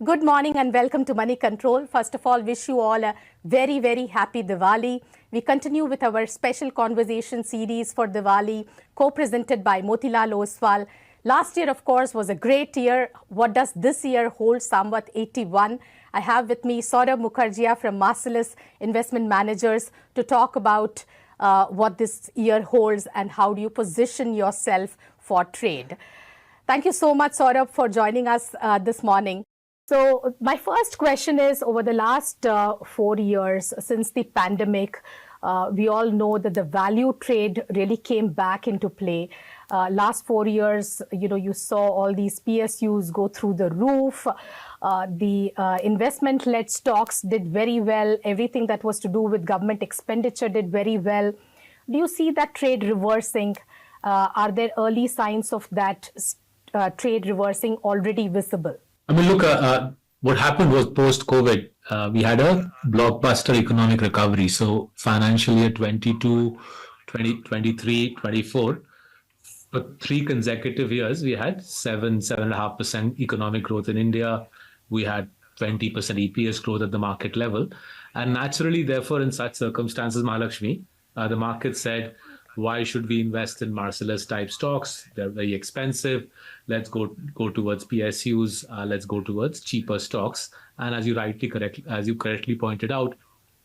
good morning and welcome to Money Control. First of all, wish you all a very, very happy Diwali. We continue with our special conversation series for Diwali, co-presented by Motilal Oswal. Last year, of course, was a great year. What does this year hold? Samvat 81. I have with me Saurabh Mukherjea from Marchellus Investment Managers to talk about what this year holds and how do you position yourself for trade. Thank you so much, Saurabh, for joining us this morning. So my first question is, over the last 4 years since the pandemic, we all know that the value trade really came back into play. Last 4 years, you saw all these PSUs go through the roof. The investment-led stocks did very well. Everything that was to do with government expenditure did very well. Do you see that trade reversing? Are there early signs of that trade reversing already visible? I mean, look, what happened was post-COVID, we had a blockbuster economic recovery. So financial year 22, 2023, 24, for 3 consecutive years, we had 7.5% economic growth in India. We had 20% EPS growth at the market level. And naturally, therefore, in such circumstances, Mahalakshmi, the market said, why should we invest in Marcellus type stocks? They're very expensive. Let's go towards PSUs. Let's go towards cheaper stocks. And as you correctly pointed out,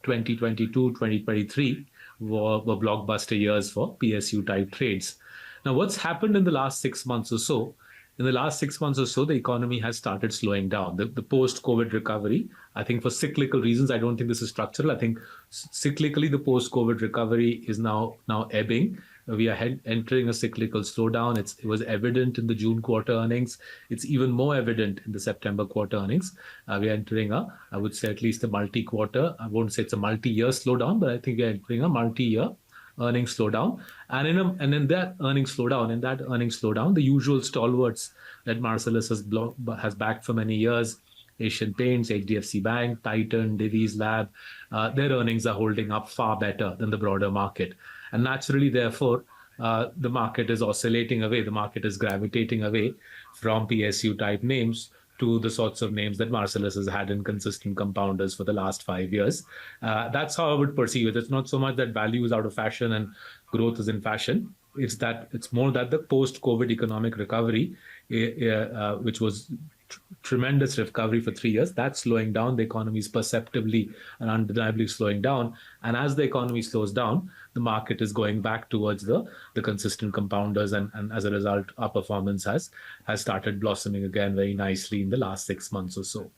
2022, 2023 were blockbuster years for PSU type trades. Now, what's happened in the last 6 months or so? In the last 6 months or so, the economy has started slowing down. The post-COVID recovery, I think for cyclical reasons, I don't think this is structural. I think cyclically, the post-COVID recovery is now ebbing. We are entering a cyclical slowdown. It was evident in the June quarter earnings. It's even more evident in the September quarter earnings. We are entering I would say at least a multi-quarter. I won't say it's a multi-year slowdown, but I think we are entering a multi-year earnings slowdown, and in that earnings slowdown, the usual stalwarts that Marcellus has backed for many years, Asian Paints, HDFC Bank, Titan, Divi's Lab, their earnings are holding up far better than the broader market, and naturally, therefore, the market is oscillating away. The market is gravitating away from PSU type names to the sorts of names that Marcellus has had in consistent compounders for the last 5 years. That's how I would perceive it. It's not so much that value is out of fashion and growth is in fashion. It's more that the post-COVID economic recovery, which was tremendous recovery for 3 years, that's slowing down. The economy is perceptibly and undeniably slowing down. And as the economy slows down, the market is going back towards the consistent compounders. And as a result, our performance has started blossoming again very nicely in the last 6 months or so.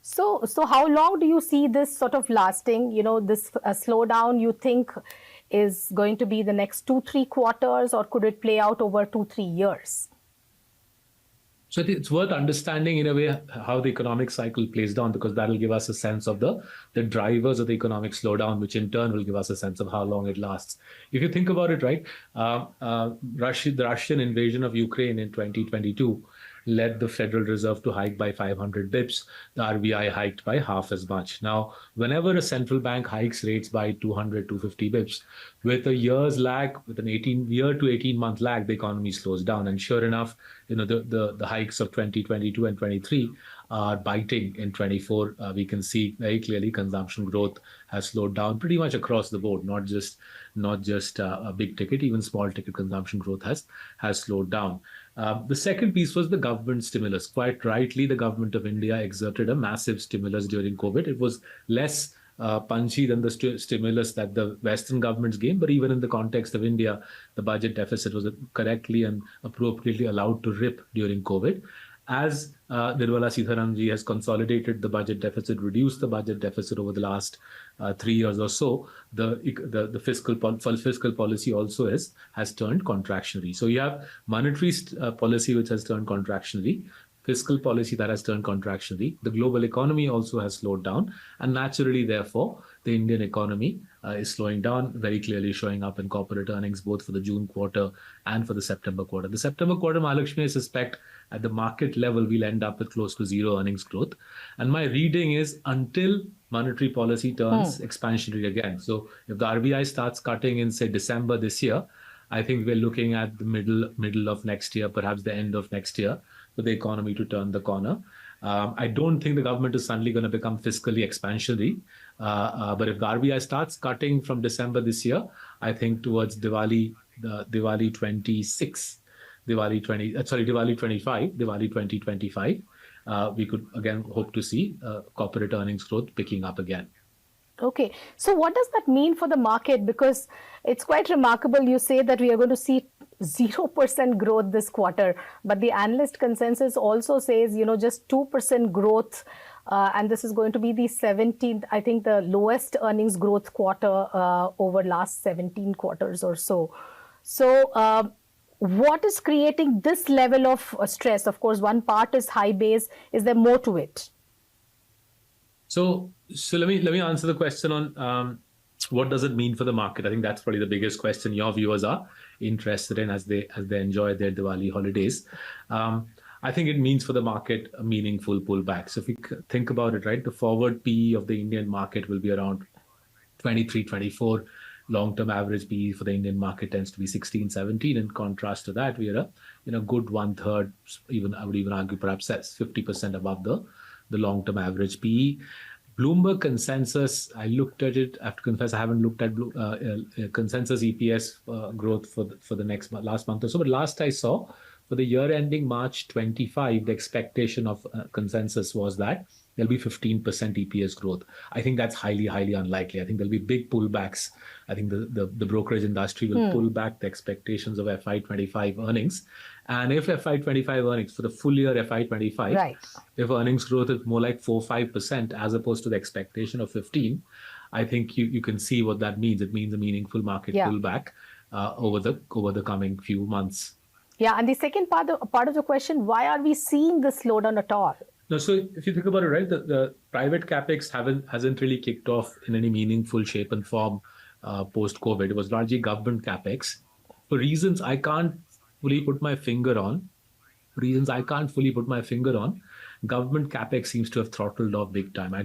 So how long do you see this sort of lasting? This slowdown, you think, is going to be the next 2-3 quarters, or could it play out over 2-3 years? So I think it's worth understanding in a way how the economic cycle plays down, because that will give us a sense of the drivers of the economic slowdown, which in turn will give us a sense of how long it lasts. If you think about it, right, the Russian invasion of Ukraine in 2022 led the Federal Reserve to hike by 500 bips. The RBI hiked by half as much. Now, whenever a central bank hikes rates by 200, 250 bips, with a year's lag, with an 18-year to 18-month lag, the economy slows down. And sure enough, the hikes of 2022 and 23 are biting in 24. We can see very clearly consumption growth has slowed down pretty much across the board, not just a big ticket, even small ticket consumption growth has slowed down. The second piece was the government stimulus. Quite rightly, the government of India exerted a massive stimulus during COVID. It was less punchy than the stimulus that the Western governments gave, but even in the context of India, the budget deficit was correctly and appropriately allowed to rip during COVID. As Nirmala Sitharaman ji has consolidated the budget deficit, reduced the budget deficit over the last 3 years or so, the fiscal policy also has turned contractionary. So you have monetary policy which has turned contractionary, fiscal policy that has turned contractionary. The global economy also has slowed down, and naturally, therefore, the Indian economy is slowing down, very clearly showing up in corporate earnings, both for the June quarter and for the September quarter. The September quarter, Mahalakshmi, I suspect at the market level, we'll end up with close to zero earnings growth. And my reading is until monetary policy turns expansionary again. So if the RBI starts cutting in, say, December this year, I think we're looking at the middle of next year, perhaps the end of next year, for the economy to turn the corner. I don't think the government is suddenly going to become fiscally expansionary. But if the RBI starts cutting from December this year, I think towards Diwali 26, Diwali 25, Diwali 2025, we could again hope to see corporate earnings growth picking up again. Okay, so what does that mean for the market? Because it's quite remarkable. You say that we are going to see 0% growth this quarter, but the analyst consensus also says, just 2% growth. And this is going to be the 17th, I think, the lowest earnings growth quarter over last 17 quarters or so. So what is creating this level of stress? Of course, one part is high base. Is there more to it? So let me answer the question on what does it mean for the market. I think that's probably the biggest question your viewers are interested in as they enjoy their Diwali holidays. I think it means for the market a meaningful pullback. So if we think about it, right, the forward PE of the Indian market will be around 23, 24. Long-term average PE for the Indian market tends to be 16, 17. In contrast to that, we are a good 1/3, even I would even argue perhaps 50% above the long-term average PE. Bloomberg consensus, I looked at it. I have to confess, I haven't looked at consensus EPS growth for the last month or so. But last I saw, for the year ending March 25, the expectation of consensus was that there'll be 15% EPS growth. I think that's highly, highly unlikely. I think there'll be big pullbacks. I think the brokerage industry will pull back the expectations of FY25 earnings. And if FY25 earnings for the full year FY25, right, if earnings growth is more like 4-5% as opposed to the expectation of 15, I think you can see what that means. It means a meaningful market pullback over the coming few months. Yeah, and the second part of the question, why are we seeing this slowdown at all? No, so if you think about it, right, the private capex hasn't really kicked off in any meaningful shape and form post-COVID. It was largely government capex. For reasons I can't fully put my finger on, government capex seems to have throttled off big time. I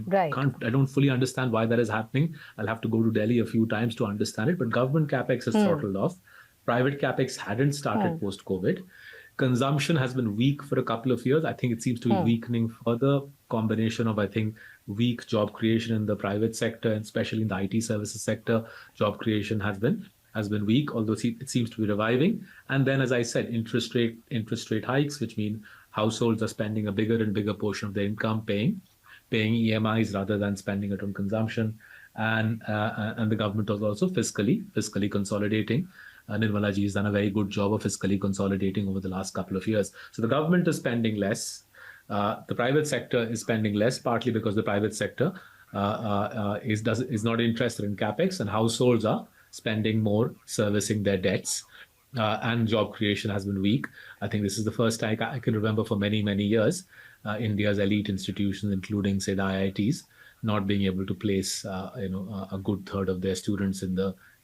don't fully understand why that is happening. I'll have to go to Delhi a few times to understand it, but government capex has throttled off. Private capex hadn't started post-COVID. Consumption has been weak for a couple of years. I think it seems to be weakening further. Combination of, I think, weak job creation in the private sector, and especially in the IT services sector. Job creation has been weak, although it seems to be reviving. And then, as I said, interest rate hikes, which mean households are spending a bigger and bigger portion of their income paying EMIs rather than spending it on consumption. And the government was also fiscally consolidating. Nirmala ji has done a very good job of fiscally consolidating over the last couple of years. So the government is spending less. The private sector is spending less, partly because the private sector is not interested in capex, and households are spending more servicing their debts. And job creation has been weak. I think this is the first time I can remember for many, many years, India's elite institutions, including, say, the IITs, not being able to place a good third of their students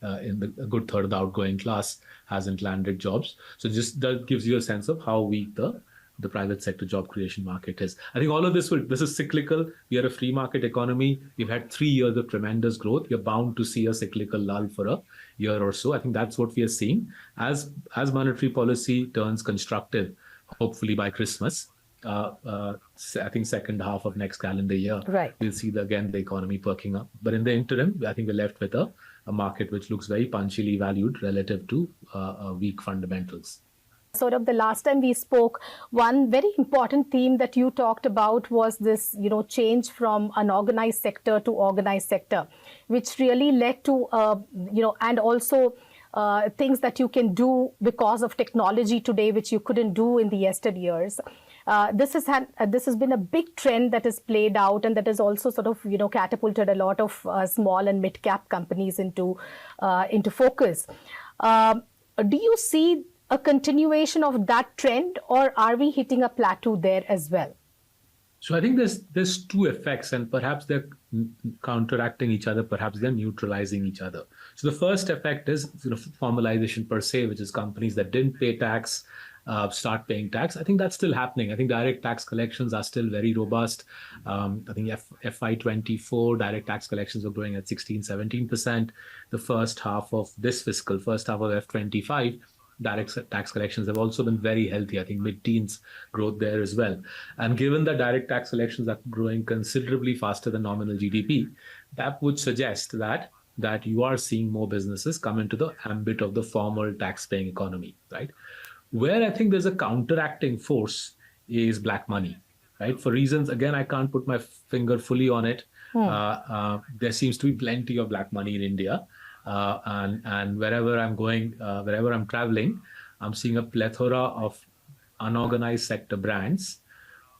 a good third of the outgoing class hasn't landed jobs. So just that gives you a sense of how weak the private sector job creation market is. I think all of this is cyclical. We are a free market economy. We've had 3 years of tremendous growth. You're bound to see a cyclical lull for a year or so. I think that's what we are seeing. As monetary policy turns constructive, hopefully by Christmas, I think second half of next calendar year, we'll see the economy perking up. But in the interim, I think we're left with a market which looks very punchily valued relative to weak fundamentals. Saurabh, the last time we spoke, one very important theme that you talked about was this, change from unorganized sector to organized sector, which really led to, and also things that you can do because of technology today, which you couldn't do in the yesteryears. This has been a big trend that has played out, and that has also sort of catapulted a lot of small and mid cap companies into focus. Do you see a continuation of that trend, or are we hitting a plateau there as well? So I think there's two effects, and perhaps they're counteracting each other, perhaps they're neutralizing each other. So the first effect is formalization per se, which is companies that didn't pay tax start paying tax. I think that's still happening. I think direct tax collections are still very robust. I think FY24 direct tax collections are growing at 16-17%. The first half of F25, direct tax collections have also been very healthy. I think mid-teens growth there as well. And given that direct tax collections are growing considerably faster than nominal GDP, that would suggest that you are seeing more businesses come into the ambit of the formal tax-paying economy, right? Where I think there's a counteracting force is black money, right? For reasons, again, I can't put my finger fully on it. There seems to be plenty of black money in India. And wherever I'm going, wherever I'm traveling, I'm seeing a plethora of unorganized sector brands.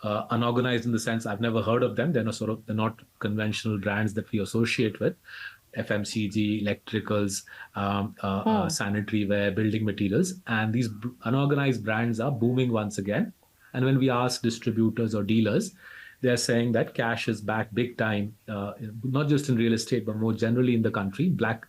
Unorganized in the sense I've never heard of them. They're not conventional brands that we associate with. FMCG, electricals, sanitary ware, building materials. And these unorganized brands are booming once again. And when we ask distributors or dealers, they're saying that cash is back big time, not just in real estate, but more generally in the country. Black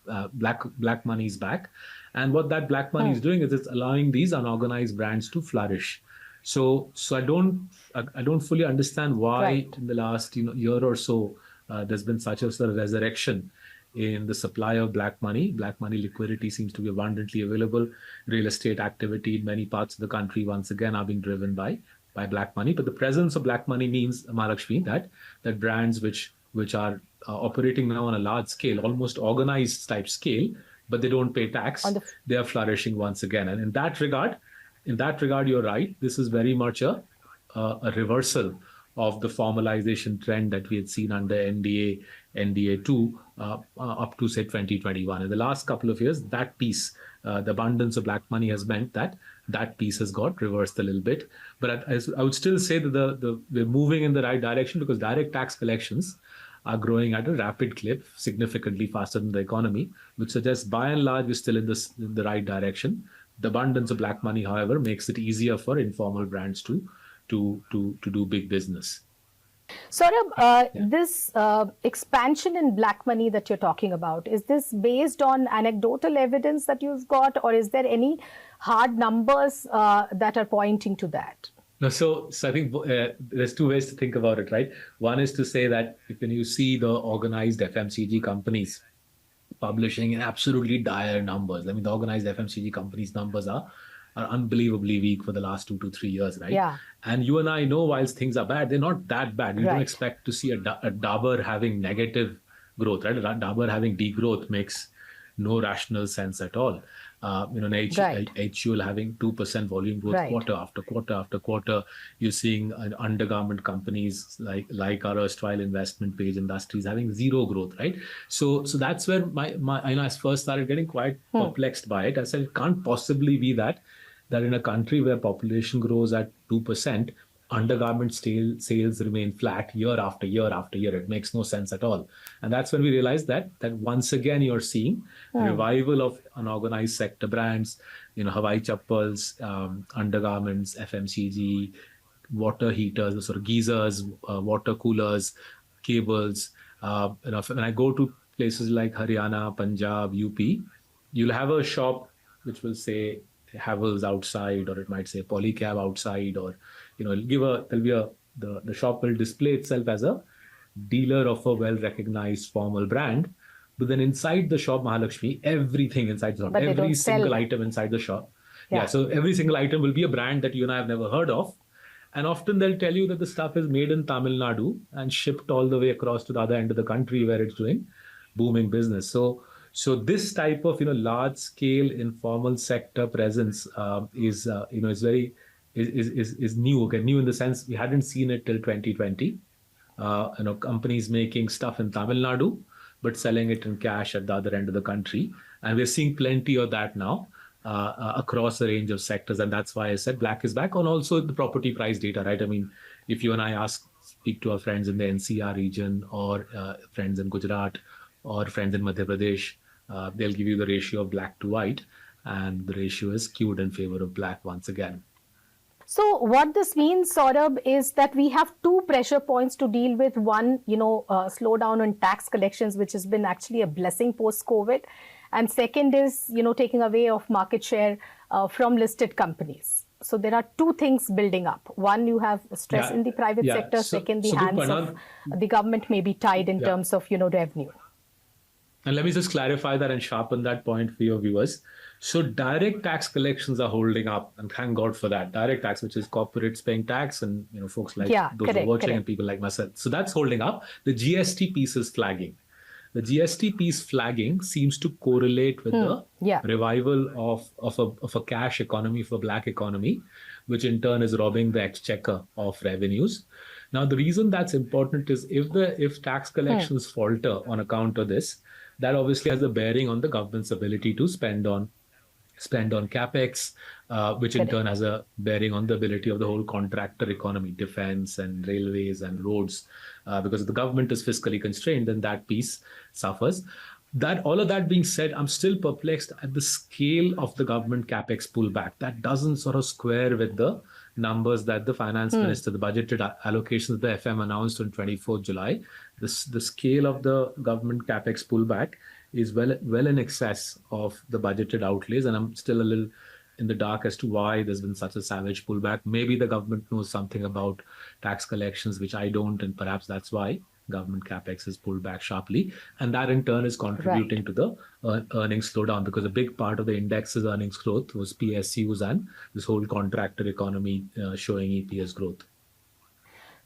money is back. And what that black money is doing is it's allowing these unorganized brands to flourish. So I don't fully understand why in the last year or so there's been such a sort of resurrection in the supply of black money. Black money liquidity seems to be abundantly available. Real estate activity in many parts of the country once again are being driven by black money. But the presence of black money means, Mahalakshmi, that brands which are operating now on a large scale, almost organized type scale, but they don't pay tax, they are flourishing once again. And in that regard, you're right. This is very much a reversal of the formalization trend that we had seen under NDA 2 up to, say, 2021. In the last couple of years, that piece, the abundance of black money has meant that piece has got reversed a little bit. But I would still say that we're moving in the right direction, because direct tax collections are growing at a rapid clip, significantly faster than the economy, which suggests by and large we're still in the right direction. The abundance of black money, however, makes it easier for informal brands to do big business. Saurabh, this expansion in black money that you're talking about, is this based on anecdotal evidence that you've got, or is there any hard numbers that are pointing to that? No, so I think there's two ways to think about it, right? One is to say that when you see the organized FMCG companies publishing in absolutely dire numbers, I mean, the organized FMCG companies' numbers are unbelievably weak for the last 2 to 3 years, right? Yeah. And you and I know, whilst things are bad, they're not that bad. You don't expect to see a Dabur having negative growth, right? A Dabur having degrowth makes no rational sense at all. HUL having 2% volume growth quarter after quarter after quarter. You're seeing undergarment companies like our erstwhile investment page industries having zero growth, right? So that's where I first started getting quite perplexed by it. I said, it can't possibly be that in a country where population grows at 2%, undergarment sales remain flat year after year after year. It makes no sense at all. And that's when we realized that once again you're seeing revival of unorganized sector brands, Hawaii chappals, undergarments, FMCG, water heaters, sort of geysers, water coolers, cables. When I go to places like Haryana, Punjab, UP, you'll have a shop which will say Havells outside, or it might say Polycab outside, or the shop will display itself as a dealer of a well-recognized formal brand, but then inside the shop, Mahalakshmi, everything inside the shop, every single item inside the shop, so every single item will be a brand that you and I have never heard of, and often they'll tell you that the stuff is made in Tamil Nadu and shipped all the way across to the other end of the country where it's doing booming business. So this type of large-scale informal sector presence is new. Okay, new in the sense we hadn't seen it till 2020. Companies making stuff in Tamil Nadu but selling it in cash at the other end of the country, and we're seeing plenty of that now across a range of sectors. And that's why I said black is back. And also the property price data, right? I mean, if you and I speak to our friends in the NCR region, or friends in Gujarat, or friends in Madhya Pradesh, they'll give you the ratio of black to white, and the ratio is skewed in favor of black once again. So what this means, Saurabh, is that we have two pressure points to deal with. One, slowdown in tax collections, which has been actually a blessing post-COVID. And second is, taking away of market share from listed companies. So there are two things building up. One, you have stress in the private sector. Second, the hands of the government may be tied in terms of, revenue. And let me just clarify that and sharpen that point for your viewers. So direct tax collections are holding up, and thank God for that. Direct tax, which is corporates paying tax, and folks like Yeah, those who are watching correct. and people like myself. So that's holding up. The GST piece is flagging. The GST piece flagging seems to correlate with the Yeah, revival of a cash economy, for black economy, which in turn is robbing the exchequer of revenues. Now, the reason that's important is if tax collections falter on account of this, that obviously has a bearing on the government's ability to spend on capex, which in correct. turn has a bearing on the ability of the whole contractor economy, defense and railways and roads. Because if the government is fiscally constrained, then that piece suffers. That all of that being said, I'm still perplexed at the scale of the government capex pullback. That doesn't sort of square with the numbers that the finance minister, the budgeted allocations that the FM announced on 24th July. The scale of the government capex pullback is well in excess of the budgeted outlays, and I'm still a little in the dark as to why there's been such a savage pullback. Maybe the government knows something about tax collections, which I don't, and perhaps that's why government capex is pulled back sharply, and that in turn is contributing to the earnings slowdown, because a big part of the index's earnings growth was PSUs and this whole contractor economy showing EPS growth.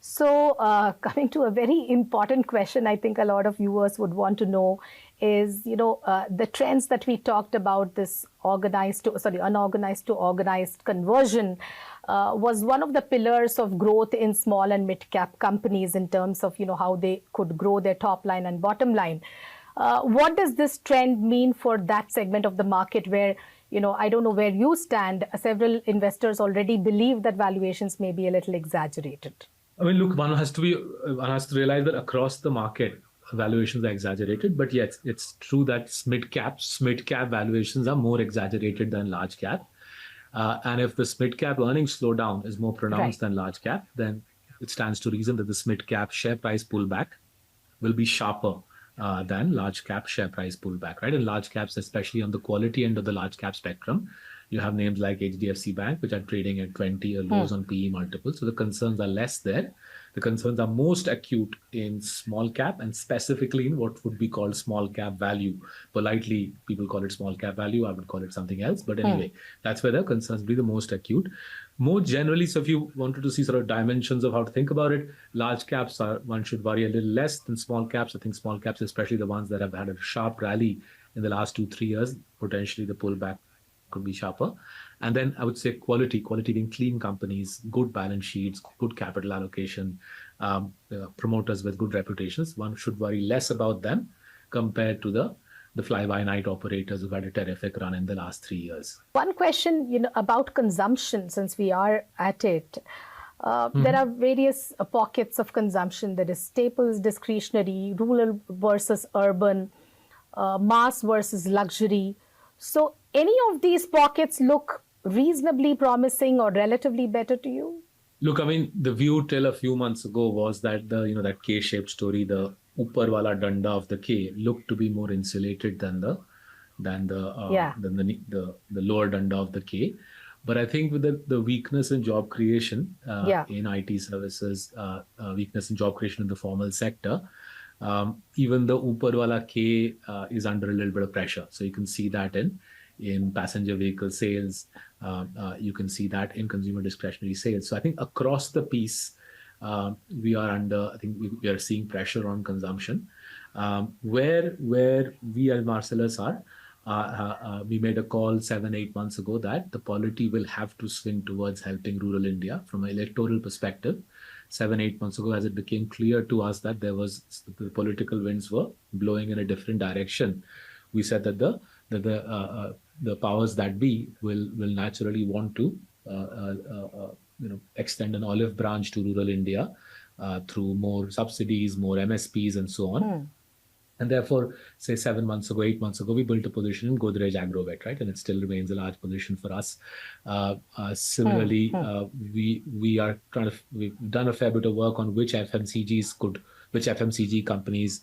So, coming to a very important question, I think a lot of viewers would want to know is, the trends that we talked about, this unorganized to organized conversion, was one of the pillars of growth in small and mid-cap companies in terms of, how they could grow their top line and bottom line. What does this trend mean for that segment of the market where, I don't know where you stand, several investors already believe that valuations may be a little exaggerated? I mean, look, one has to realize that across the market, valuations are exaggerated. But yes, it's true that mid cap valuations are more exaggerated than large cap. And if the mid cap earnings slowdown is more pronounced than large cap, then it stands to reason that the mid cap share price pullback will be sharper than large cap share price pullback, right? In large caps, especially on the quality end of the large cap spectrum, you have names like HDFC Bank, which are trading at 20 or lows on PE multiples. So the concerns are less there. The concerns are most acute in small cap, and specifically in what would be called small cap value. Politely, people call it small cap value. I would call it something else. But anyway, that's where the concerns be the most acute. More generally, so if you wanted to see sort of dimensions of how to think about it, large caps one should worry a little less than small caps. I think small caps, especially the ones that have had a sharp rally in the last 2-3 years, potentially the pullback could be sharper. And then I would say quality being clean companies, good balance sheets, good capital allocation, promoters with good reputations. One should worry less about them compared to the fly-by-night operators who've had a terrific run in the last 3 years. One question, about consumption, since we are at it. There are various pockets of consumption. There is staples, discretionary, rural versus urban, mass versus luxury. So any of these pockets look reasonably promising or relatively better to you? Look, I mean, the view till a few months ago was that that K-shaped story, the upar wala danda of the K, looked to be more insulated than the lower danda of the K. But I think with the weakness in job creation in IT services, weakness in job creation in the formal sector, even the upar wala K is under a little bit of pressure. So you can see that in passenger vehicle sales, you can see that in consumer discretionary sales. So I think across the piece, we are seeing pressure on consumption. Where we at Marcellus are, we made a call 7-8 months ago that the polity will have to swing towards helping rural India from an electoral perspective. 7-8 months ago, as it became clear to us that the political winds were blowing in a different direction, we said that the powers that be will naturally want to extend an olive branch to rural India through more subsidies, more MSPs, and so on. And therefore, say 7 months ago, 8 months ago, we built a position in Godrej Agrovet, right? And it still remains a large position for us. Similarly, we've done a fair bit of work on which FMCG companies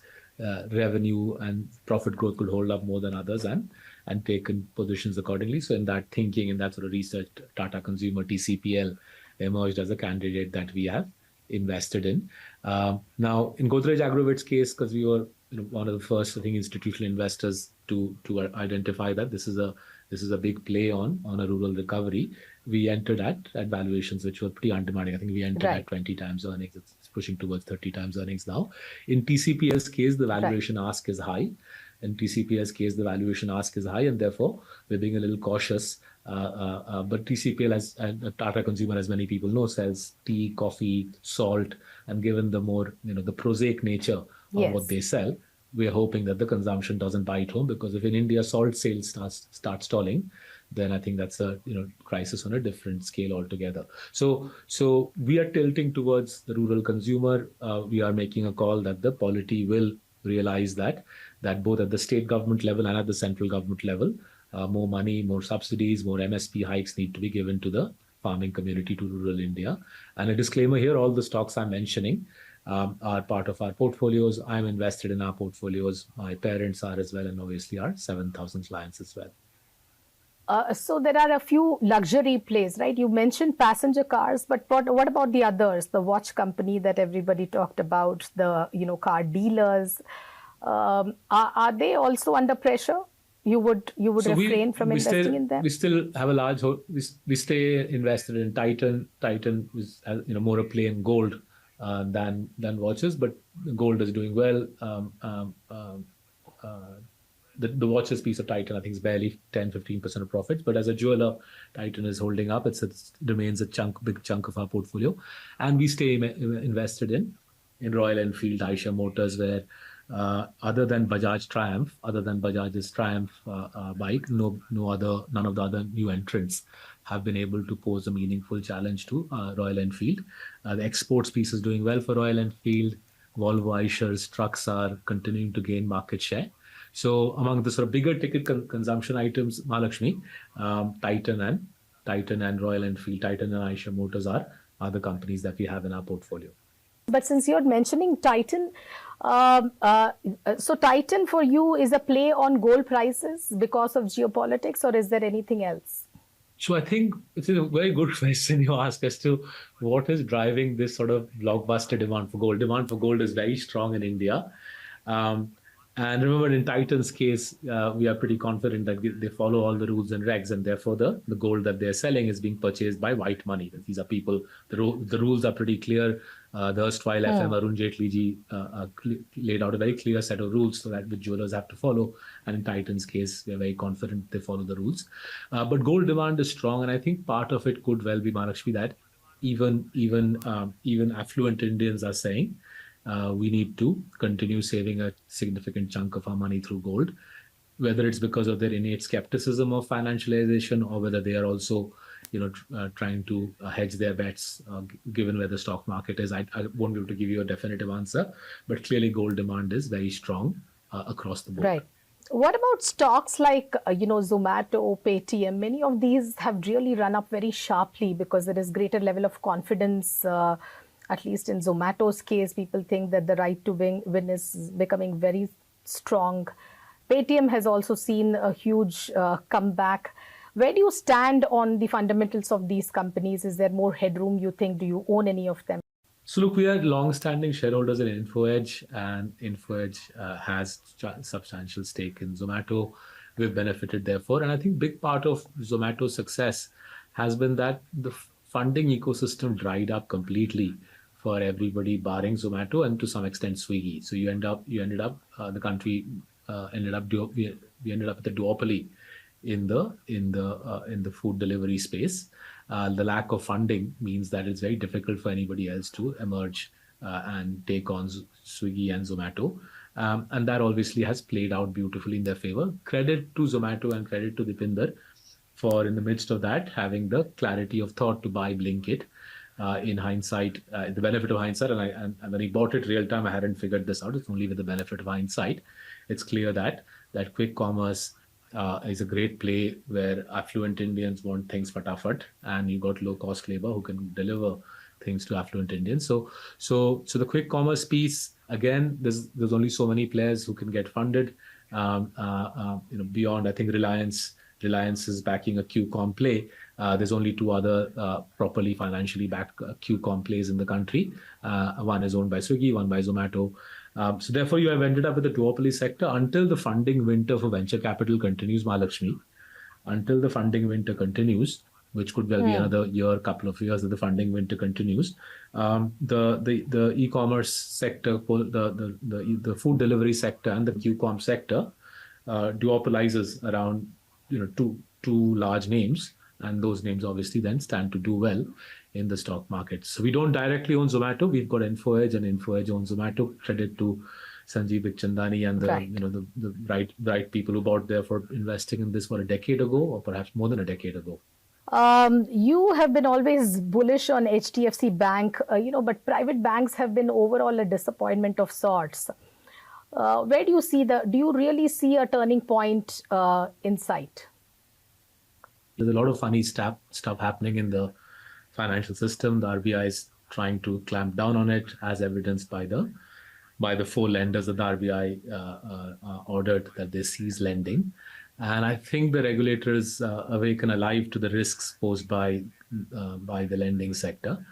revenue and profit growth could hold up more than others, and taken positions accordingly. So in that thinking, in that sort of research, Tata Consumer, TCPL, emerged as a candidate that we have invested in. Now, in Godrej Agrovet's case, because we were one of the first, I think, institutional investors to identify that this is a this is a big play on a rural recovery. We entered at valuations which were pretty undemanding. I think we entered at 20 times earnings. It's pushing towards 30 times earnings now. In TCPL's case, the valuation ask is high. In TCPL's case, the valuation ask is high, and therefore we're being a little cautious. But TCPL, as Tata Consumer, as many people know, sells tea, coffee, salt, and given the more, the prosaic nature of what they sell, we're hoping that the consumption doesn't bite home, because if in India salt sales start stalling, then I think that's a crisis on a different scale altogether. So we are tilting towards the rural consumer. We are making a call that the polity will realize that both at the state government level and at the central government level, more money, more subsidies, more MSP hikes need to be given to the farming community, to rural India. And a disclaimer here, all the stocks I'm mentioning are part of our portfolios. I'm invested in our portfolios. My parents are as well, and obviously our 7,000 clients as well. So there are a few luxury plays, right? You mentioned passenger cars, but what about the others? The watch company that everybody talked about, the car dealers. Are they also under pressure? You would refrain from investing in them? We still have a large. We stay invested in Titan. Titan is more a play in gold than watches, but gold is doing well. The watches piece of Titan, I think, is barely 10-15% of profits. But as a jeweler, Titan is holding up. It remains a big chunk of our portfolio. And we stay invested in Royal Enfield, Eicher Motors, where other than Bajaj's Triumph bike, none of the other new entrants have been able to pose a meaningful challenge to Royal Enfield. The exports piece is doing well for Royal Enfield. Volvo, Eicher's trucks are continuing to gain market share. So among the sort of bigger ticket consumption items, Mahalakshmi, Titan and Royal Enfield, Titan and Eicher Motors are the companies that we have in our portfolio. But since you're mentioning Titan, so Titan for you is a play on gold prices because of geopolitics, or is there anything else? So I think it's a very good question you ask as to what is driving this sort of blockbuster demand for gold. Demand for gold is very strong in India. And remember, in Titan's case, we are pretty confident that they follow all the rules and regs, and therefore the gold that they're selling is being purchased by white money. These are people, the rules are pretty clear. The erstwhile FM Arun Jaitley ji laid out a very clear set of rules so that the jewelers have to follow. And in Titan's case, we are very confident they follow the rules. But gold demand is strong, and I think part of it could well be, Mahalakshmi, that even affluent Indians are saying, we need to continue saving a significant chunk of our money through gold, whether it's because of their innate skepticism of financialization or whether they are also, trying to hedge their bets, given where the stock market is. I won't be able to give you a definitive answer, but clearly gold demand is very strong across the board. Right. What about stocks like, Zomato, Paytm? Many of these have really run up very sharply because there is greater level of confidence. At least in Zomato's case, people think that the right to win is becoming very strong. Paytm has also seen a huge comeback. Where do you stand on the fundamentals of these companies? Is there more headroom, you think? Do you own any of them? So look, we are long-standing shareholders in InfoEdge, and InfoEdge has substantial stake in Zomato. We've benefited therefore. And I think big part of Zomato's success has been that the funding ecosystem dried up completely for everybody barring Zomato and to some extent Swiggy. So we ended up with a duopoly in the food delivery space. The lack of funding means that it's very difficult for anybody else to emerge and take on Swiggy and Zomato. And that obviously has played out beautifully in their favor. Credit to Zomato and credit to Dipinder for, in the midst of that, having the clarity of thought to buy Blinkit. In hindsight, the benefit of hindsight, and when he bought it real time, I hadn't figured this out. It's only with the benefit of hindsight. It's clear that quick commerce is a great play where affluent Indians want things fatafat, and you got low cost labor who can deliver things to affluent Indians. So the quick commerce piece, again, there's only so many players who can get funded. Beyond, I think Reliance is backing a Q-com play. There's only two other properly financially backed Q-com plays in the country. One is owned by Swiggy, one by Zomato. So therefore, you have ended up with a duopoly sector until the funding winter for venture capital continues, Mahalakshmi. until the funding winter continues, which could well be another year, couple of years that the funding winter continues. The e-commerce sector, the food delivery sector, and the QCom sector duopolizes around two large names, and those names obviously then stand to do well in the stock market. So we don't directly own Zomato. We've got InfoEdge, and InfoEdge owns Zomato. Credit to Sanjeev Bikhchandani and the right people who bought there for investing in this for a decade ago, or perhaps more than a decade ago. You have been always bullish on HDFC Bank, but private banks have been overall a disappointment of sorts. Where do you see do you really see a turning point in sight? There's a lot of funny stuff happening in the financial system. The RBI is trying to clamp down on it, as evidenced by the 4 lenders that the RBI ordered that they cease lending. And I think the regulators awaken alive to the risks posed by the lending sector.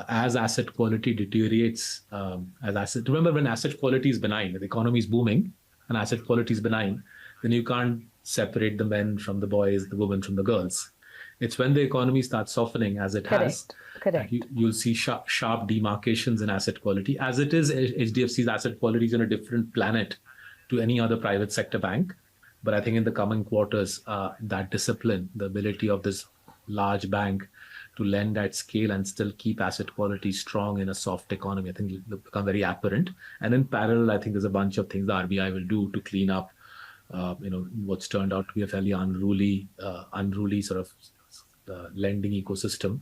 As asset quality deteriorates, remember, when asset quality is benign, the economy is booming and asset quality is benign, then you can't separate the men from the boys, the women from the girls. It's when the economy starts softening, as it has, you'll see sharp demarcations in asset quality. As it is, HDFC's asset quality is on a different planet to any other private sector bank. But I think in the coming quarters, that discipline, the ability of this large bank to lend at scale and still keep asset quality strong in a soft economy, I think will become very apparent. And in parallel, I think there's a bunch of things the RBI will do to clean up, what's turned out to be a fairly unruly sort of lending ecosystem.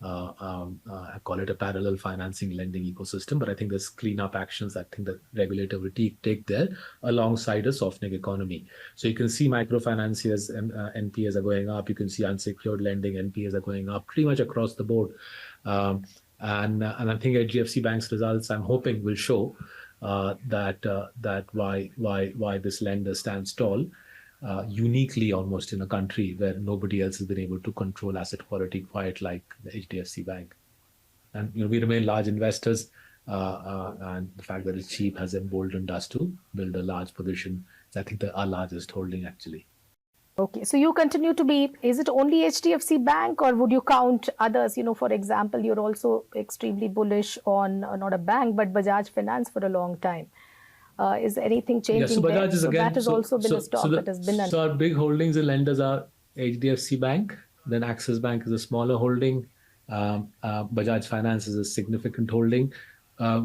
I call it a parallel financing lending ecosystem, but I think there's cleanup actions I think the regulator will take there alongside a softening economy. So you can see microfinanciers NPAs are going up. You can see unsecured lending NPAs are going up pretty much across the board. And I think HDFC Bank's results, I'm hoping, will show that why this lender stands tall. Uniquely almost in a country where nobody else has been able to control asset quality quite like the HDFC Bank. And we remain large investors, and the fact that it's cheap has emboldened us to build a large position. I think our largest holding, actually. Okay, so you continue to be, is it only HDFC Bank, or would you count others? For example, you're also extremely bullish on not a bank, but Bajaj Finance for a long time. Is anything changing there? That has also been a stock that has been... So our big holdings and lenders are HDFC Bank, then Axis Bank is a smaller holding. Bajaj Finance is a significant holding.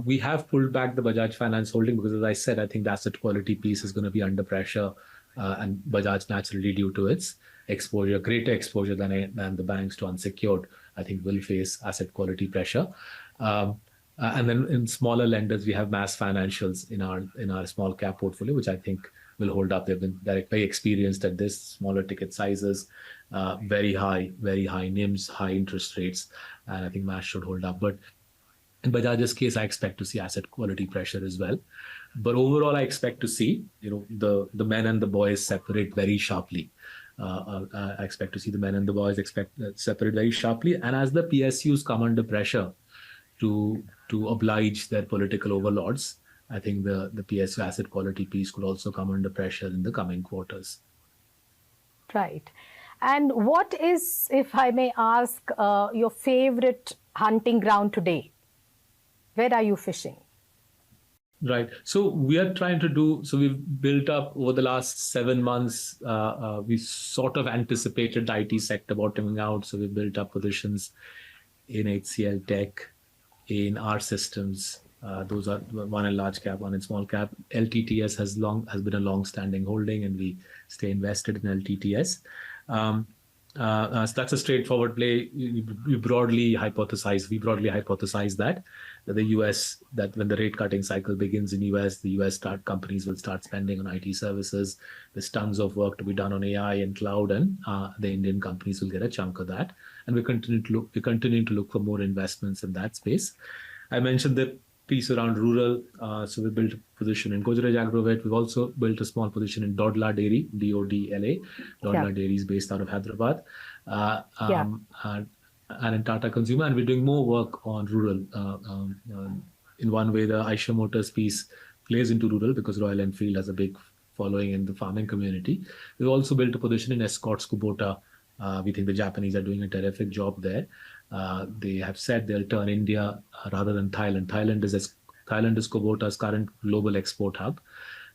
We have pulled back the Bajaj Finance holding because, as I said, I think the asset quality piece is going to be under pressure, and Bajaj, naturally, due to its exposure, greater exposure than the banks to unsecured, I think will face asset quality pressure. And then in smaller lenders, we have mass financials in our small cap portfolio, which I think will hold up. They've been very experienced at this, smaller ticket sizes, very high NIMs, high interest rates, and I think mass should hold up. But in Bajaj's case, I expect to see asset quality pressure as well. But overall, I expect to see the men and the boys separate very sharply. I expect to see the men and the boys separate very sharply, and as the PSUs come under pressure to oblige their political overlords, I think the PSU asset quality piece could also come under pressure in the coming quarters. Right. And what is, if I may ask, your favorite hunting ground today? Where are you fishing? Right. So we are trying to we've built up over the last 7 months, we sort of anticipated the IT sector bottoming out. So we built up positions in HCL Tech, in our systems. Those are one in large cap, one in small cap. LTTS has been a long-standing holding, and we stay invested in LTTS. So that's a straightforward play. We broadly hypothesize that the US, that when the rate cutting cycle begins in US, the US companies will start spending on IT services. There's tons of work to be done on AI and cloud, and the Indian companies will get a chunk of that. And we continue to look for more investments in that space. I mentioned the piece around rural. So we built a position in Godrej Agrovet. We've also built a small position in Dodla Dairy, DODLA. Dodla Dairy is based out of Hyderabad. And in Tata Consumer. And we're doing more work on rural. In one way, the Eicher Motors piece plays into rural because Royal Enfield has a big following in the farming community. We've also built a position in Escorts Kubota. We think the Japanese are doing a terrific job there. They have said they'll turn India rather than Thailand. Thailand is Kubota's current global export hub.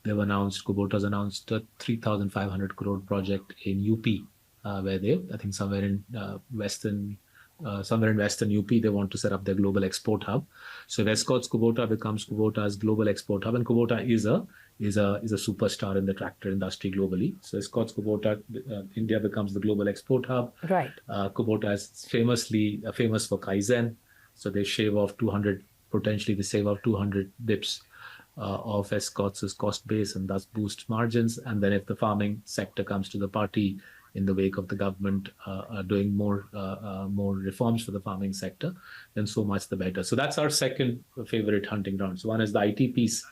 Kubota's announced a 3,500 crore project in UP, where I think somewhere in western UP, they want to set up their global export hub. So if Escorts Kubota becomes Kubota's global export hub, and Kubota is a superstar in the tractor industry globally. So Escorts Kubota, India becomes the global export hub. Right. Kubota is famous for Kaizen. So they shave off 200, potentially they save off 200 bips of Escorts' cost base and thus boost margins. And then if the farming sector comes to the party in the wake of the government doing more reforms for the farming sector, then so much the better. So that's our second favorite hunting ground. So one is the IT piece,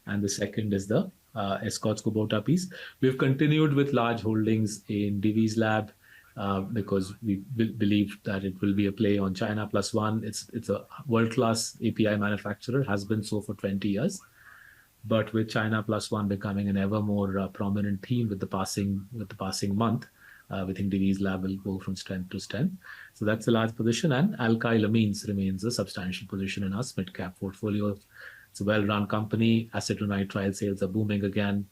and the second is the Escorts Kubota piece. We've continued with large holdings in Divi's Lab because we believe that it will be a play on China Plus One. It's a world-class API manufacturer, has been so for 20 years. But with China Plus One becoming an ever more prominent theme with the passing month, we think Divi's Lab will go from strength to strength. So that's a large position. And Alkyl Amines remains a substantial position in our mid-cap portfolio. It's a well-run company. Acetonitrile sales are booming again.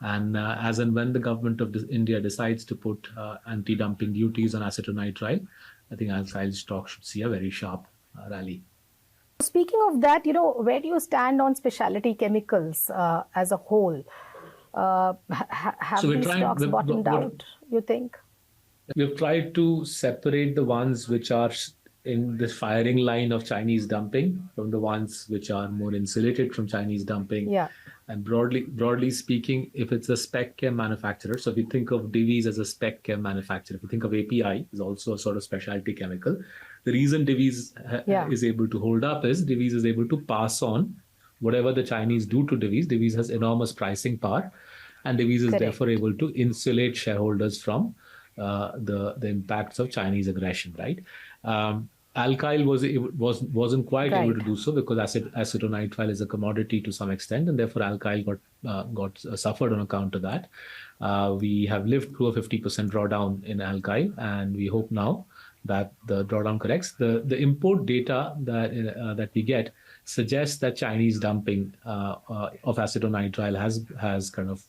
And as and when the government of India decides to put anti-dumping duties on acetonitrile, I think Alkyl stock should see a very sharp rally. Speaking of that, where do you stand on specialty chemicals as a whole? Have these stocks bottomed out, you think? We've tried to separate the ones which are in the firing line of Chinese dumping from the ones which are more insulated from Chinese dumping. Yeah. And broadly speaking, if it's a spec chem manufacturer, so if you think of Divi's as a spec chem manufacturer, if you think of API is also a sort of specialty chemical, the reason Divi's is able to hold up is Divi's is able to pass on whatever the Chinese do to Divi's. Divi's has enormous pricing power, and Divi's is therefore able to insulate shareholders from the impacts of Chinese aggression, right? Alkyl wasn't quite able to do so because acetonitrile is a commodity to some extent, and therefore Alkyl got suffered on account of that. We have lived through a 50% drawdown in Alkyl, and we hope now that the drawdown corrects. The import data that we get suggests that Chinese dumping of acetonitrile has kind of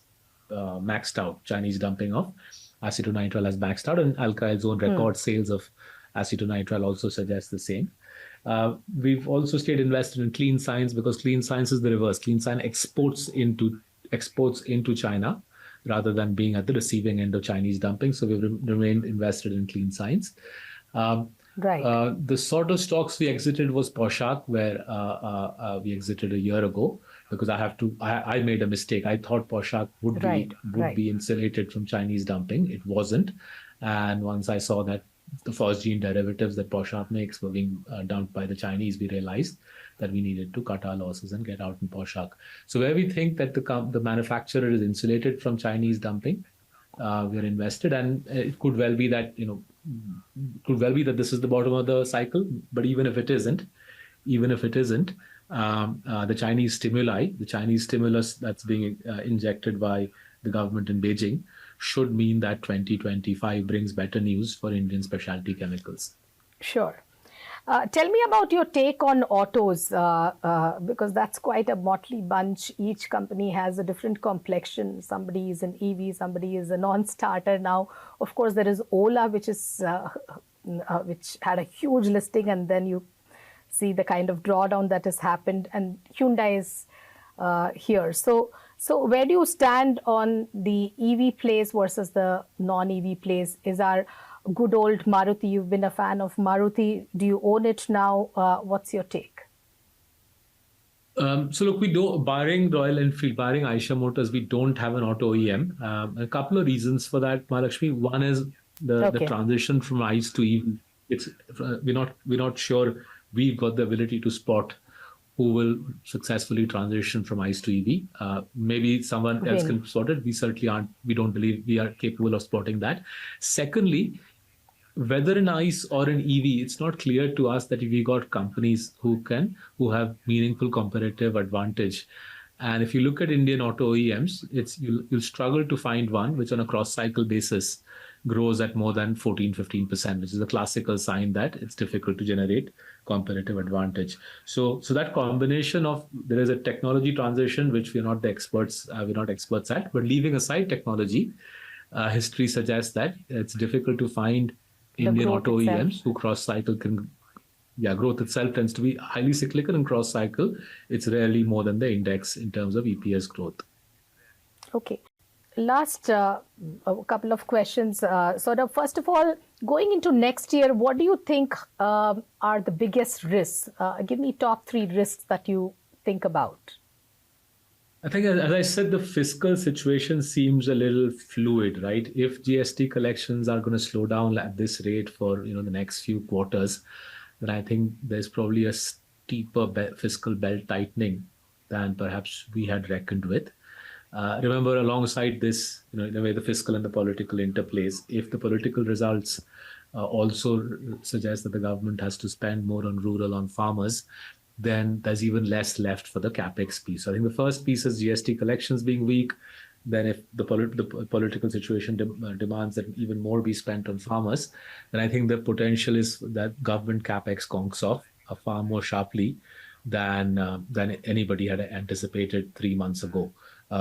maxed out. Chinese dumping of acetonitrile has maxed out, and Alkyl's own record sales of acetonitrile also suggests the same. We've also stayed invested in Clean Science because Clean Science is the reverse. Clean Science exports into China rather than being at the receiving end of Chinese dumping. So we've remained invested in Clean Science. The sort of stocks we exited was Poshak, where we exited a year ago because I made a mistake. I thought Poshak would be insulated from Chinese dumping. It wasn't. And once I saw that the phosgene derivatives that Poshak makes were being dumped by the Chinese, we realized that we needed to cut our losses and get out in Poshak. So where we think that the manufacturer is insulated from Chinese dumping, we're invested, and it could well be that this is the bottom of the cycle. But even if it isn't, the Chinese stimulus that's being injected by the government in Beijing should mean that 2025 brings better news for Indian specialty chemicals. Sure. Tell me about your take on autos, because that's quite a motley bunch. Each company has a different complexion. Somebody is an EV, somebody is a non-starter. Now, of course, there is Ola, which had a huge listing, and then you see the kind of drawdown that has happened, and Hyundai is here. So where do you stand on the EV plays versus the non-EV plays? Is our good old Maruti, you've been a fan of Maruti, do you own it now? What's your take? So look, we don't, barring Royal Enfield, barring Eicher Motors, we don't have an auto OEM. A couple of reasons for that, Mahalakshmi. One is the transition from ICE to EV. We're not sure we've got the ability to spot who will successfully transition from ICE to EV. Maybe someone else can spot it. We certainly aren't. We don't believe we are capable of spotting that. Secondly, whether in ICE or in EV, it's not clear to us that if we got companies who have meaningful competitive advantage And if you look at Indian auto OEMs, you'll struggle to find one which on a cross-cycle basis grows at more than 14-15%, which is a classical sign that it's difficult to generate competitive advantage. So that combination of there is a technology transition which we're not experts at, but leaving aside technology, history suggests that it's difficult to find Indian auto OEMs who cross-cycle can. Yeah, growth itself tends to be highly cyclical and cross-cycle. It's rarely more than the index in terms of EPS growth. Okay. Last a couple of questions. Saurabh, first of all, going into next year, what do you think are the biggest risks? Give me top 3 risks that you think about. I think, as I said, the fiscal situation seems a little fluid, right? If GST collections are going to slow down at this rate for the next few quarters, then I think there's probably a steeper fiscal belt tightening than perhaps we had reckoned with. Remember, alongside this, the way the fiscal and the political interplays, if the political results also suggest that the government has to spend more on rural, on farmers, then there's even less left for the capex piece. So I think the first piece is GST collections being weak. Then if the political situation demands that even more be spent on farmers, then I think the potential is that government capex conks off far more sharply than anybody had anticipated 3 months ago,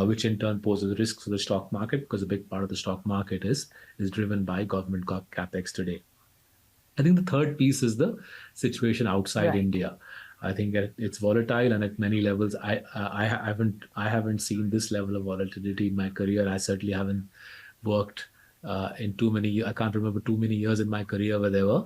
which in turn poses risks for the stock market, because a big part of the stock market is driven by government capex today. I think the third piece is the situation outside India. I think it's volatile, and at many levels, I haven't seen this level of volatility in my career. I certainly haven't worked in too many. I can't remember too many years in my career where there were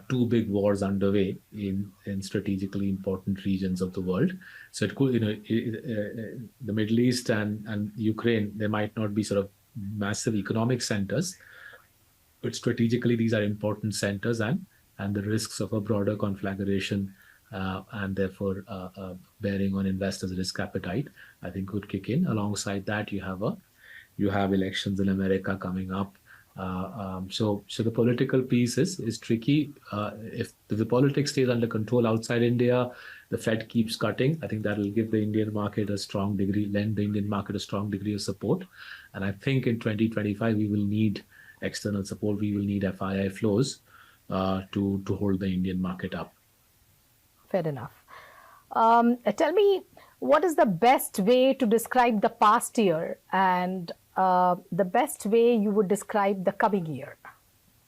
2 big wars underway in strategically important regions of the world. So it could, the Middle East and Ukraine, they might not be sort of massive economic centers, but strategically these are important centers, and the risks of a broader conflagration and therefore bearing on investors' risk appetite, I think could kick in. Alongside that, you have elections in America coming up. So the political piece is tricky. If the politics stays under control outside India, the Fed keeps cutting, I think that will give the Indian market lend the Indian market a strong degree of support. And I think in 2025, we will need external support. We will need FII flows to hold the Indian market up. Fair enough. Tell me, what is the best way to describe the past year and the best way you would describe the coming year?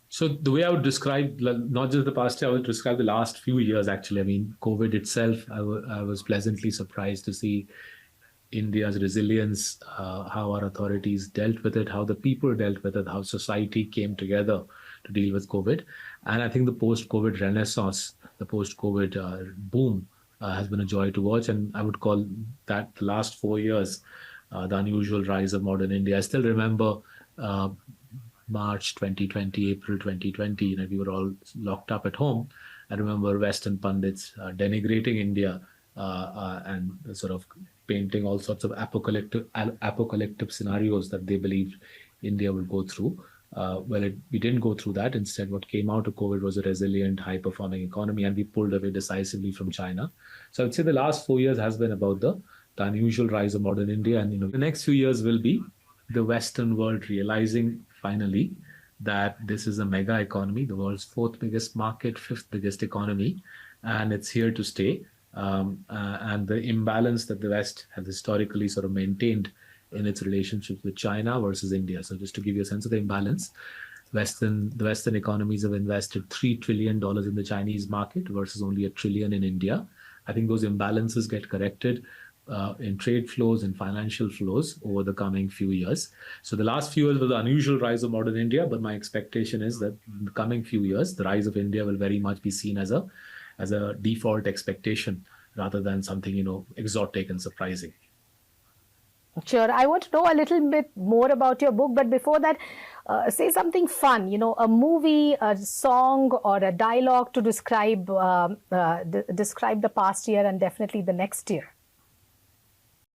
So the way I would describe not just the past year, I would describe the last few years, actually. I mean, COVID itself, I was pleasantly surprised to see India's resilience, how our authorities dealt with it, how the people dealt with it, how society came together to deal with COVID. And I think the post-COVID renaissance, the post-COVID boom has been a joy to watch. And I would call that the last 4 years, the unusual rise of modern India. I still remember March 2020, April 2020, we were all locked up at home. I remember Western pundits denigrating India and sort of painting all sorts of apocalyptic scenarios that they believed India would go through. We didn't go through that. Instead, what came out of COVID was a resilient, high-performing economy, and we pulled away decisively from China. So I would say the last 4 years has been about the unusual rise of modern India. And the next few years will be the Western world realizing finally that this is a mega economy, the world's 4th biggest market, 5th biggest economy, and it's here to stay. And the imbalance that the West has historically sort of maintained in its relationships with China versus India. So just to give you a sense of the imbalance, the Western economies have invested $3 trillion in the Chinese market versus only $1 trillion in India. I think those imbalances get corrected in trade flows and financial flows over the coming few years. So the last few years was the unusual rise of modern India, but my expectation is that in the coming few years, the rise of India will very much be seen as a default expectation rather than something, exotic and surprising. Sure. I want to know a little bit more about your book, but before that, say something fun, a movie, a song, or a dialogue to describe the past year and definitely the next year.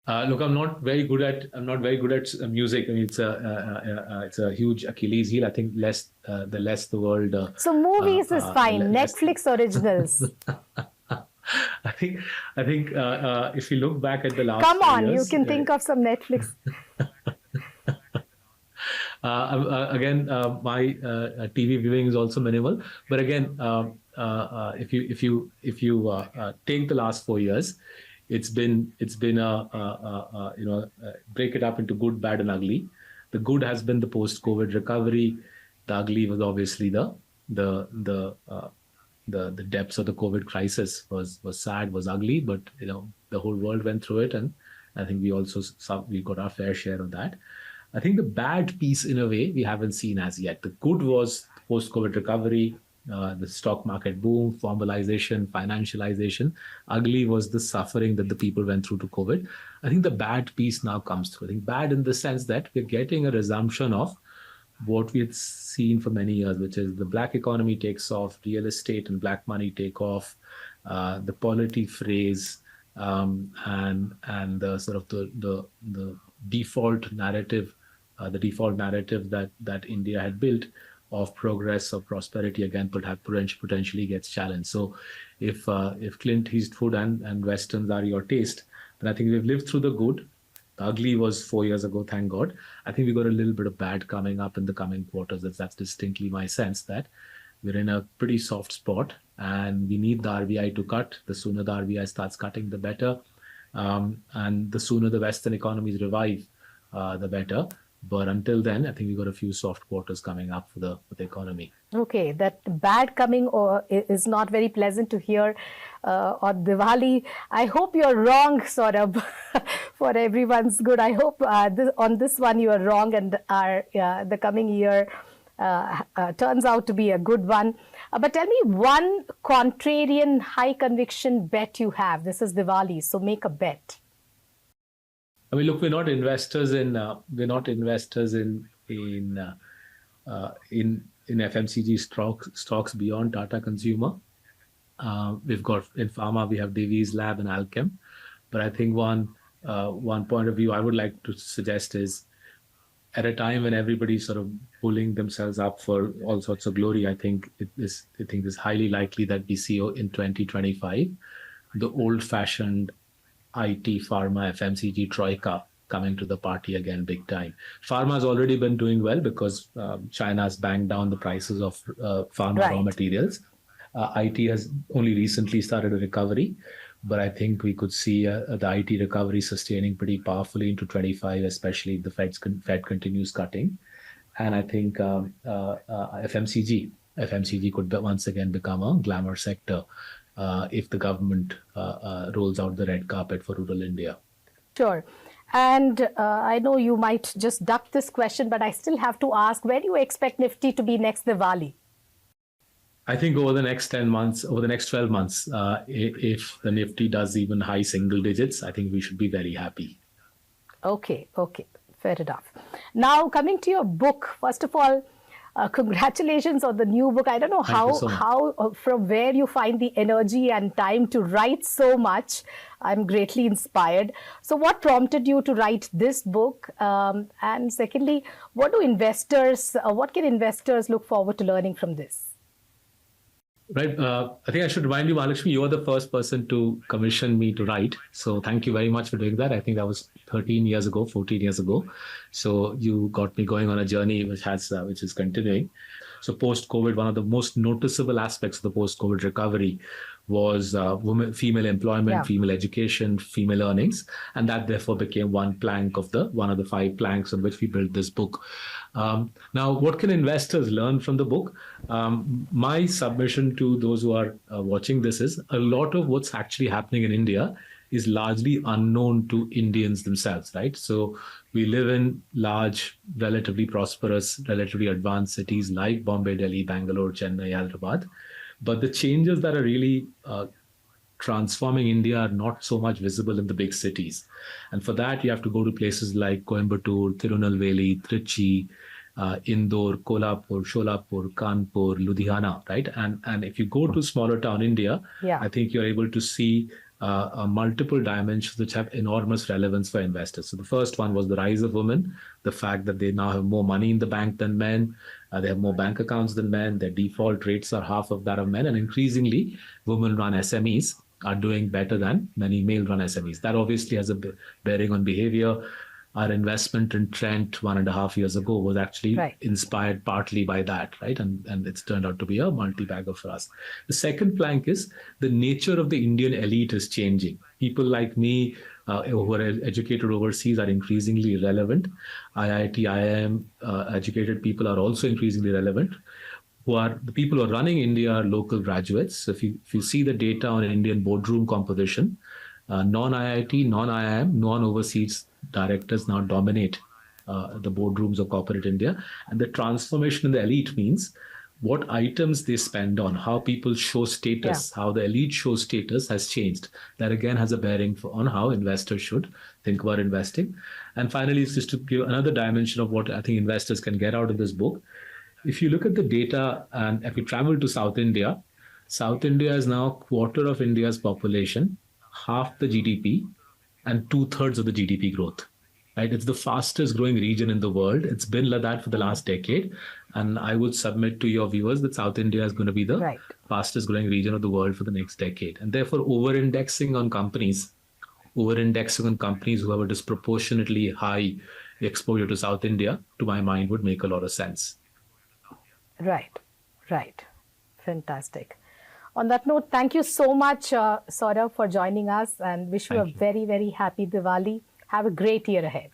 Look, I'm not very good at music. I mean, it's a huge Achilles heel. I think the less the world. So movies is fine. Netflix originals. I think if you look back at the last Come 4 on, you years, can think of some Netflix. again, my TV viewing is also minimal. But again, if you take the last 4 years, it's been break it up into good, bad, and ugly. The good has been the post-COVID recovery. The ugly was obviously the the uh, the depths of the COVID crisis was sad, was ugly, but the whole world went through it, and I think we got our fair share of that. I think the bad piece, in a way, we haven't seen as yet. The good was post-COVID recovery, the stock market boom, formalization, financialization. Ugly was the suffering that the people went through to COVID. I think the bad piece now comes through. I think bad in the sense that we're getting a resumption of what we had seen for many years, which is the black economy takes off, real estate and black money take off, the polity phrase, and the sort of the default narrative, that India had built of progress, of prosperity, again potentially gets challenged. So if Clint Eastwood and westerns are your taste, then I think we've lived through the good. The ugly was 4 years ago, thank God. I think we got a little bit of bad coming up in the coming quarters. That's distinctly my sense, that we're in a pretty soft spot and we need the RBI to cut. The sooner the RBI starts cutting, the better. And the sooner the Western economies revive, the better. But until then, I think we've got a few soft quarters coming up for the economy. Okay, that bad coming is not very pleasant to hear on Diwali. I hope you're wrong, Saurabh, for everyone's good. I hope on this one you are wrong, and the coming year turns out to be a good one. But tell me one contrarian high conviction bet you have. This is Diwali, so make a bet. I mean, look, we're not investors in FMCG stocks beyond Tata Consumer. We've got in pharma, we have Divi's Lab and Alchem. But I think one point of view I would like to suggest is, at a time when everybody's sort of pulling themselves up for all sorts of glory, I think it's highly likely that we see in 2025 the old-fashioned IT, pharma, FMCG troika coming to the party again big time. Pharma has already been doing well because China's banged down the prices of pharma raw materials. IT has only recently started a recovery, but I think we could see the IT recovery sustaining pretty powerfully into 25, especially if the Fed continues cutting. And I think FMCG could once again become a glamour sector if the government rolls out the red carpet for rural India. Sure. And I know you might just duck this question, but I still have to ask, where do you expect Nifty to be next Diwali? I think over the next 12 months, if the Nifty does even high single digits, I think we should be very happy. Okay. Fair enough. Now, coming to your book, first of all, congratulations on the new book. I don't know how from where you find the energy and time to write so much. I'm greatly inspired. So what prompted you to write this book? And secondly, what can investors look forward to learning from this? Right. I think I should remind you, Mahalakshmi, you were the first person to commission me to write. So thank you very much for doing that. I think that was 14 years ago. So you got me going on a journey which is continuing. So post-COVID, one of the most noticeable aspects of the post-COVID recovery was female employment, female education, female earnings, and that therefore became one of the 5 planks on which we built this book. Now, what can investors learn from the book? My submission to those who are watching this is, a lot of what's actually happening in India is largely unknown to Indians themselves, right? So we live in large, relatively prosperous, relatively advanced cities like Bombay, Delhi, Bangalore, Chennai, Hyderabad. But the changes that are really transforming India are not so much visible in the big cities. And for that, you have to go to places like Coimbatore, Tirunelveli, Trichy, Indore, Kolhapur, Sholapur, Kanpur, Ludhiana, right? And if you go to smaller town India, I think you're able to see multiple dimensions which have enormous relevance for investors. So the first one was the rise of women, the fact that they now have more money in the bank than men, they have more bank accounts than men, their default rates are half of that of men, and increasingly women run SMEs. are doing better than many male-run SMEs. That obviously has a bearing on behavior. Our investment in Trent 1.5 years ago was actually inspired partly by that, right? And it's turned out to be a multi-bagger for us. The second plank is the nature of the Indian elite is changing. People like me who are educated overseas are increasingly relevant. IIT, IIM educated people are also increasingly relevant. The people who are running India are local graduates. So if you see the data on Indian boardroom composition, non-IIT, non-IIM, non-overseas directors now dominate the boardrooms of corporate India. And the transformation in the elite means what items they spend on, how people show status, how the elite shows status has changed. That again has a bearing on how investors should think about investing. And finally, it's just to give another dimension of what I think investors can get out of this book. If you look at the data and if you travel to South India is now a quarter of India's population, half the GDP, and 2/3 of the GDP growth. Right? It's the fastest growing region in the world. It's been like that for the last decade. And I would submit to your viewers that South India is going to be the fastest growing region of the world for the next decade. And therefore, over-indexing on companies who have a disproportionately high exposure to South India, to my mind, would make a lot of sense. Right. Fantastic. On that note, thank you so much, Saurabh, for joining us, and wish you a very, very happy Diwali. Have a great year ahead.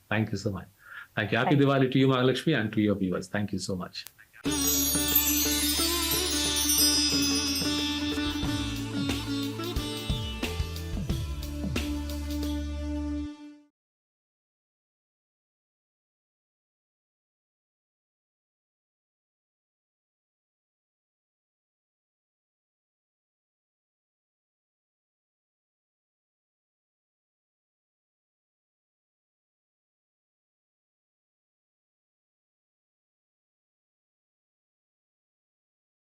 Thank you so much. Thank you. Happy Diwali to you, Mahalakshmi, and to your viewers. Thank you so much.